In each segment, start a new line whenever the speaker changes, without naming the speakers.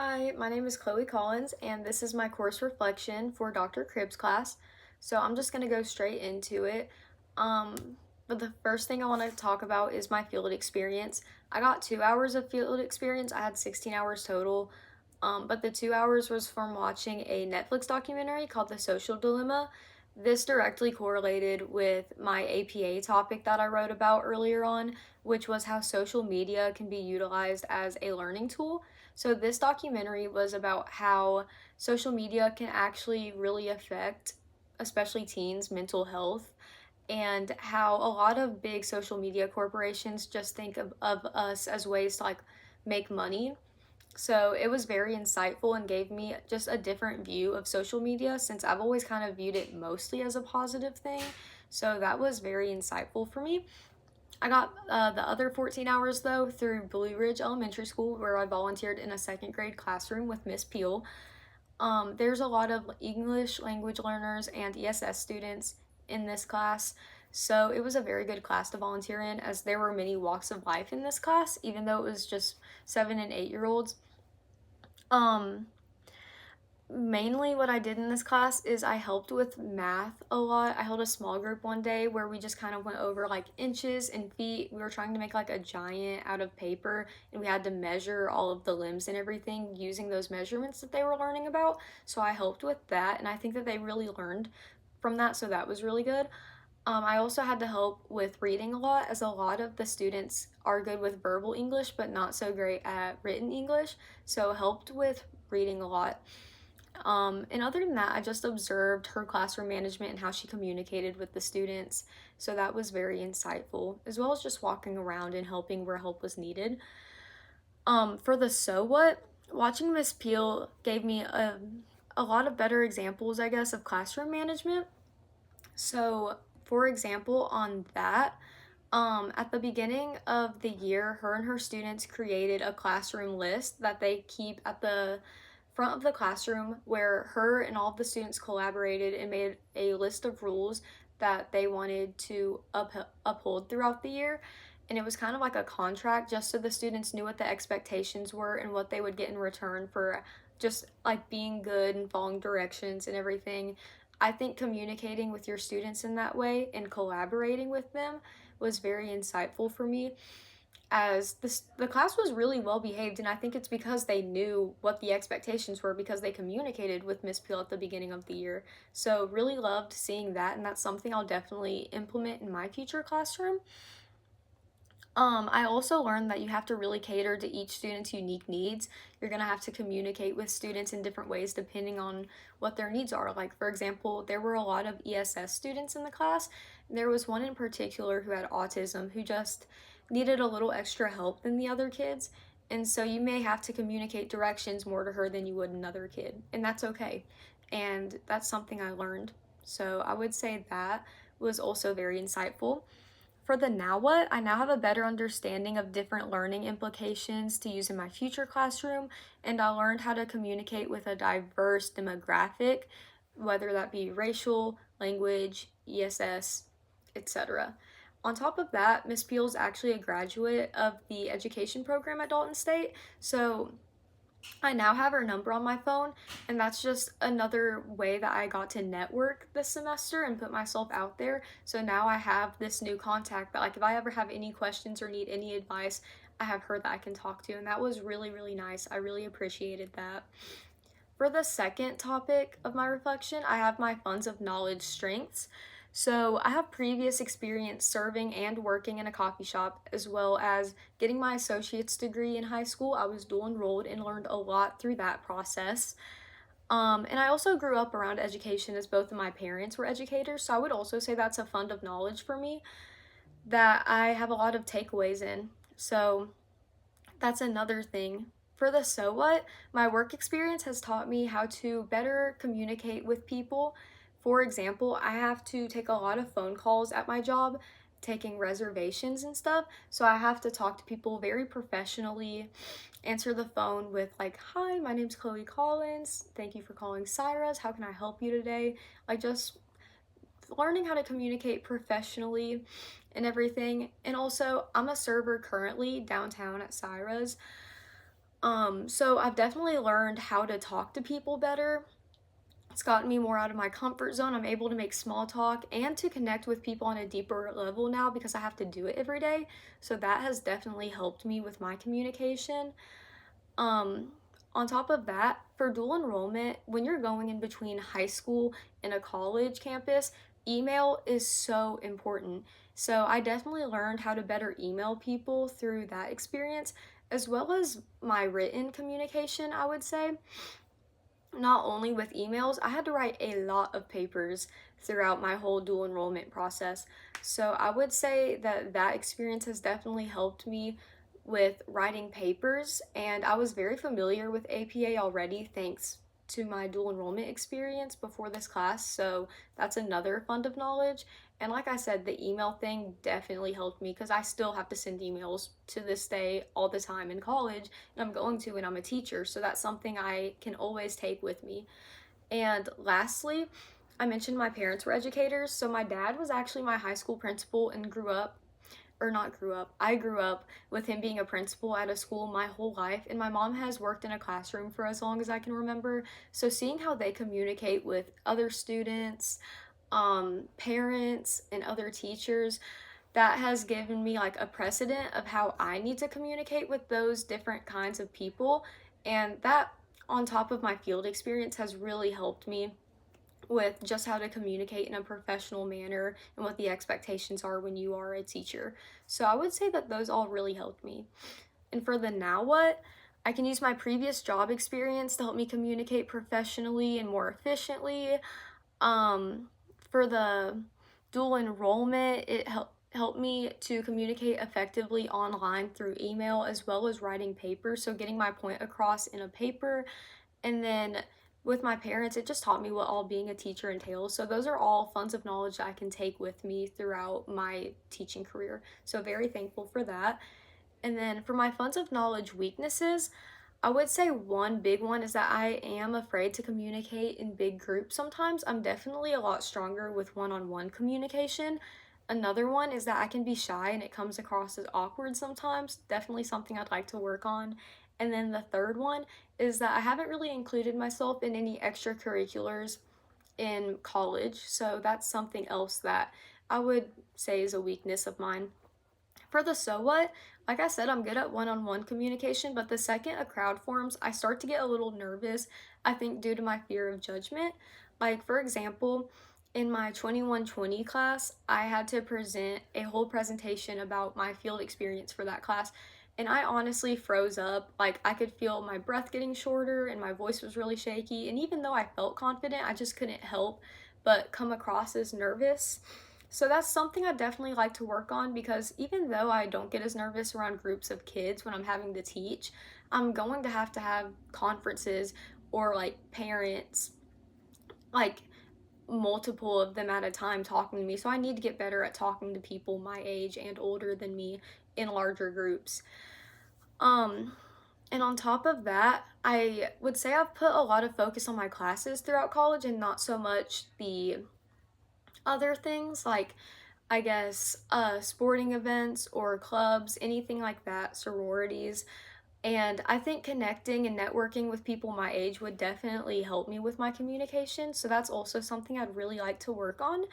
Hi, my name is Chloe Collins, and this is my course reflection for Dr. Cribb's class. So I'm just going to go straight into it. But the first thing I want to talk about is my field experience. I got 2 hours of field experience. I had 16 hours total. But the 2 hours was from watching a Netflix documentary called The Social Dilemma. This directly correlated with my APA topic that I wrote about earlier on, which was how social media can be utilized as a learning tool. So, this documentary was about how social media can actually really affect, especially teens' mental health, and how a lot of big social media corporations just think of us as ways to make money. So it was very insightful and gave me just a different view of social media since I've always kind of viewed it mostly as a positive thing. So that was very insightful for me. I got the other 14 hours though through Blue Ridge Elementary School, where I volunteered in a second grade classroom with Miss Peel. There's a lot of English language learners and ESS students in this class. So it was a very good class to volunteer in, as there were many walks of life in this class, even though it was just 7 and 8 year olds. Um, Mainly what I did in this class is I helped with math a lot. I held a small group one day where we just kind of went over like inches and feet. We were trying to make like a giant out of paper, and we had to measure all of the limbs and everything using those measurements that they were learning about. So I helped with that, and I think that they really learned from that, so that was really good. I also had to help with reading a lot, as a lot of the students are good with verbal English but not so great at written English, so helped with reading a lot. And other than that, I just observed her classroom management and how she communicated with the students, so that was very insightful, as well as just walking around and helping where help was needed. For the so what, watching Miss Peel gave me a lot of better examples, I guess, of classroom management. So, for example, on that, at the beginning of the year, her and her students created a classroom list that they keep at the front of the classroom, where her and all of the students collaborated and made a list of rules that they wanted to uphold throughout the year. And it was kind of like a contract, just so the students knew what the expectations were and what they would get in return for just like being good and following directions and everything. I think communicating with your students in that way and collaborating with them was very insightful for me, as the class was really well behaved, and I think it's because they knew what the expectations were because they communicated with Miss Peel at the beginning of the year. So really loved seeing that, and that's something I'll definitely implement in my future classroom. I also learned that you have to really cater to each student's unique needs. You're going to have to communicate with students in different ways depending on what their needs are. Like, for example, there were a lot of ESS students in the class. There was one in particular who had autism, who just needed a little extra help than the other kids. And so you may have to communicate directions more to her than you would another kid. And that's okay. And that's something I learned. So I would say that was also very insightful. For the now what, I now have a better understanding of different learning implications to use in my future classroom, and I learned how to communicate with a diverse demographic, whether that be racial, language, ESS, etc. On top of that, Miss Peel's actually a graduate of the education program at Dalton State, so I now have her number on my phone, and that's just another way that I got to network this semester and put myself out there. So now I have this new contact that, like, if I ever have any questions or need any advice, I have her that I can talk to, and that was really, really nice. I really appreciated that. For the second topic of my reflection, I have my funds of knowledge strengths. So, I have previous experience serving and working in a coffee shop, as well as getting my associate's degree in high school. I was dual enrolled and learned a lot through that process. And I also grew up around education, as both of my parents were educators. So, I would also say that's a fund of knowledge for me that I have a lot of takeaways in. So, that's another thing. For the so what, my work experience has taught me how to better communicate with people. For example, I have to take a lot of phone calls at my job, taking reservations and stuff. So I have to talk to people very professionally, answer the phone with like, "Hi, my name's Chloe Collins. Thank you for calling Cyrus. How can I help you today?" Like, just learning how to communicate professionally and everything. And also, I'm a server currently downtown at Cyrus. So I've definitely learned how to talk to people better. It's gotten me more out of my comfort zone. I'm able to make small talk and to connect with people on a deeper level now because I have to do it every day. So that has definitely helped me with my communication. Um, on top of that, for dual enrollment, when you're going in between high school and a college campus, email is so important. So I definitely learned how to better email people through that experience, as well as my written communication, I would say. Not only with emails, I had to write a lot of papers throughout my whole dual enrollment process. So I would say that that experience has definitely helped me with writing papers, and I was very familiar with APA already thanks to my dual enrollment experience before this class. So that's another fund of knowledge. And like I said, the email thing definitely helped me because I still have to send emails to this day all the time in college, and I'm going to when I'm a teacher. So that's something I can always take with me. And lastly, I mentioned my parents were educators. So my dad was actually my high school principal and I grew up with him being a principal at a school my whole life, and my mom has worked in a classroom for as long as I can remember. So seeing how they communicate with other students, parents, and other teachers, that has given me like a precedent of how I need to communicate with those different kinds of people. And that, on top of my field experience, has really helped me with just how to communicate in a professional manner and what the expectations are when you are a teacher. So I would say that those all really helped me. And for the now what, I can use my previous job experience to help me communicate professionally and more efficiently. Um, for the dual enrollment, it helped me to communicate effectively online through email as well as writing papers, so getting my point across in a paper. And then with my parents, it just taught me what all being a teacher entails. So those are all funds of knowledge that I can take with me throughout my teaching career. So very thankful for that. And then for my funds of knowledge weaknesses, I would say one big one is that I am afraid to communicate in big groups sometimes. I'm definitely a lot stronger with one-on-one communication. Another one is that I can be shy and it comes across as awkward sometimes. Definitely something I'd like to work on. And then the third one is that I haven't really included myself in any extracurriculars in college. So that's something else that I would say is a weakness of mine. For the so what, like I said, I'm good at one-on-one communication, but the second a crowd forms, I start to get a little nervous, I think due to my fear of judgment. Like, for example, in my 2120 class, I had to present a whole presentation about my field experience for that class, and I honestly froze up. Like, I could feel my breath getting shorter and my voice was really shaky, and even though I felt confident, I just couldn't help but come across as nervous. So that's something I definitely like to work on because even though I don't get as nervous around groups of kids when I'm having to teach, I'm going to have conferences or like parents, like multiple of them at a time talking to me. So I need to get better at talking to people my age and older than me in larger groups. Um, and on top of that, I would say I've put a lot of focus on my classes throughout college and not so much the other things like I guess sporting events or clubs, anything like that, sororities. And I think connecting and networking with people my age would definitely help me with my communication. So that's also something I'd really like to work on.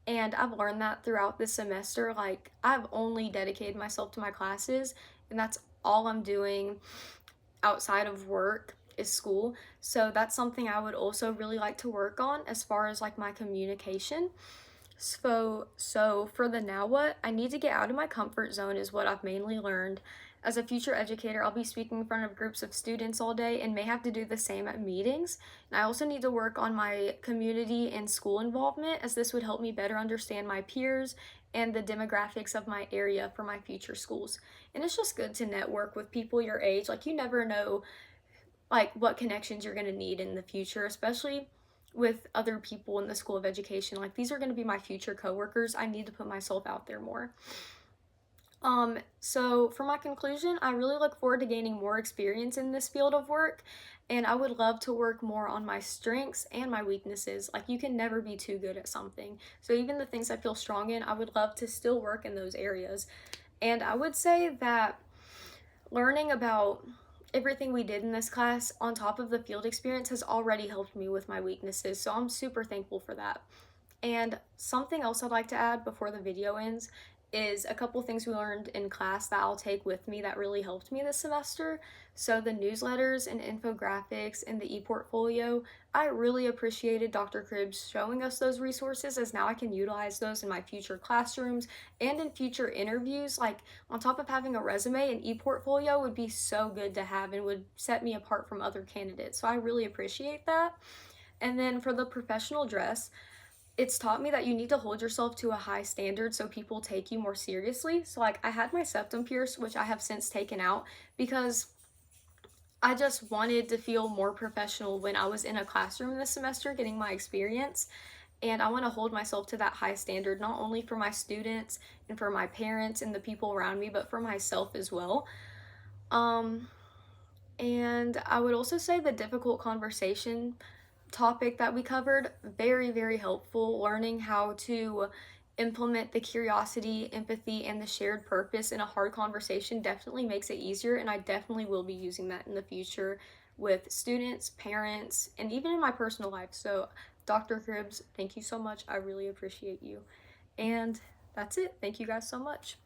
And I've learned that throughout this semester. Like, I've only dedicated myself to my classes, and that's all I'm doing outside of work is school. So that's something I would also really like to work on as far as like my communication. So for the now what, I need to get out of my comfort zone is what I've mainly learned. As a future educator, I'll be speaking in front of groups of students all day and may have to do the same at meetings. And I also need to work on my community and school involvement, as this would help me better understand my peers and the demographics of my area for my future schools. And it's just good to network with people your age. Like, you never know like what connections you're going to need in the future, especially with other people in the School of Education. Like, these are going to be my future coworkers. I need to put myself out there more. So for my conclusion, I really look forward to gaining more experience in this field of work, and I would love to work more on my strengths and my weaknesses. Like, you can never be too good at something. So even the things I feel strong in, I would love to still work in those areas. And I would say that learning about everything we did in this class, on top of the field experience, has already helped me with my weaknesses, so I'm super thankful for that. And something else I'd like to add before the video ends is a couple things we learned in class that I'll take with me that really helped me this semester. So the newsletters and infographics and the e-portfolio, I really appreciated Dr. Cribbs showing us those resources, as now I can utilize those in my future classrooms and in future interviews. Like, on top of having a resume, an e-portfolio would be so good to have and would set me apart from other candidates. So I really appreciate that. And then for the professional dress, it's taught me that you need to hold yourself to a high standard so people take you more seriously. So like, I had my septum pierced, which I have since taken out, because I just wanted to feel more professional when I was in a classroom this semester getting my experience. And I want to hold myself to that high standard, not only for my students and for my parents and the people around me, but for myself as well. Um, and I would also say the difficult conversation topic that we covered, very, very helpful. Learning how to implement the curiosity, empathy, and the shared purpose in a hard conversation definitely makes it easier, and I definitely will be using that in the future with students, parents, and even in my personal life. So Dr. Cribbs, thank you so much. I really appreciate you. And that's it. Thank you guys so much.